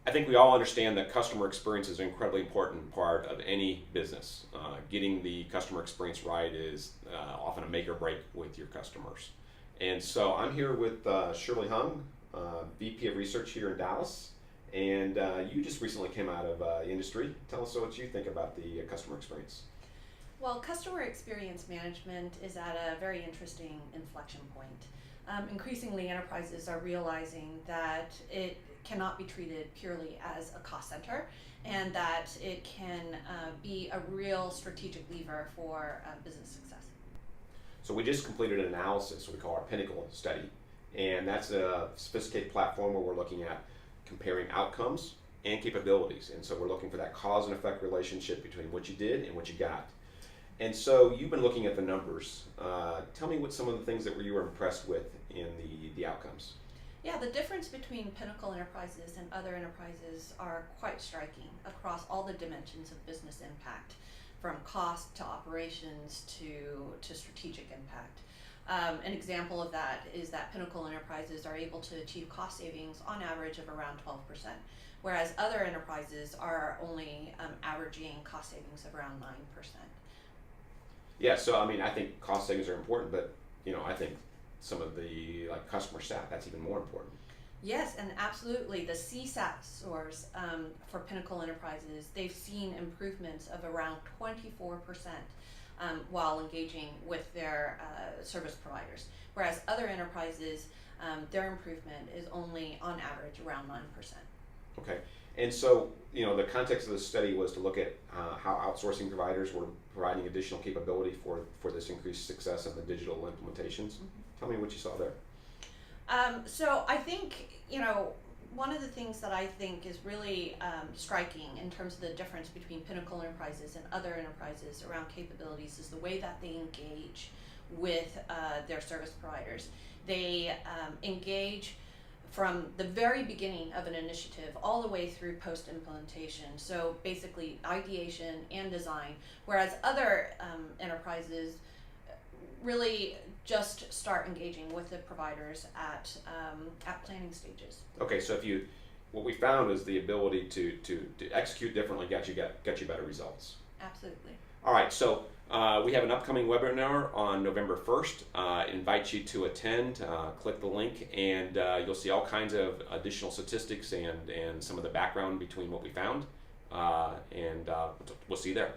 I think we all understand that customer experience is an incredibly important part of any business. Getting the customer experience right is often a make or break with your customers. And so I'm here with Shirley Hung, VP of Research here in Dallas. And you just recently came out of the industry. Tell us what you think about the customer experience. Well, customer experience management is at a very interesting inflection point. Increasingly, enterprises are realizing that it cannot be treated purely as a cost center, and that it can be a real strategic lever for business success. So we just completed an analysis we call our Pinnacle Study, and that's a sophisticated platform where we're looking at comparing outcomes and capabilities. And so we're looking for that cause and effect relationship between what you did and what you got. And so you've been looking at the numbers. Tell me what some of the things that you were impressed with in the outcomes. Yeah, the difference between Pinnacle Enterprises and other enterprises are quite striking across all the dimensions of business impact, from cost to operations to strategic impact. An example of that is that Pinnacle Enterprises are able to achieve cost savings on average of around 12%, whereas other enterprises are only averaging cost savings of around 9%. Yeah, so I mean, I think cost savings are important, but I think some of the customer sat, that's even more important. Yes, and absolutely. The CSAT scores for Pinnacle Enterprises, they've seen improvements of around 24% while engaging with their service providers, whereas other enterprises, their improvement is only on average around 9%. Okay, and so the context of the study was to look at how outsourcing providers were providing additional capability for this increased success of the digital implementations. Mm-hmm. Tell me what you saw there. So I think, one of the things that I think is really striking in terms of the difference between Pinnacle Enterprises and other enterprises around capabilities is the way that they engage with their service providers. They engage from the very beginning of an initiative all the way through post-implementation. So basically ideation and design, whereas other enterprises really just start engaging with the providers at planning stages. Okay, so what we found is the ability to execute differently got you better results. Absolutely. All right, so we have an upcoming webinar on November 1st. Invite you to attend. Click the link, and you'll see all kinds of additional statistics and some of the background between what we found. And we'll see you there.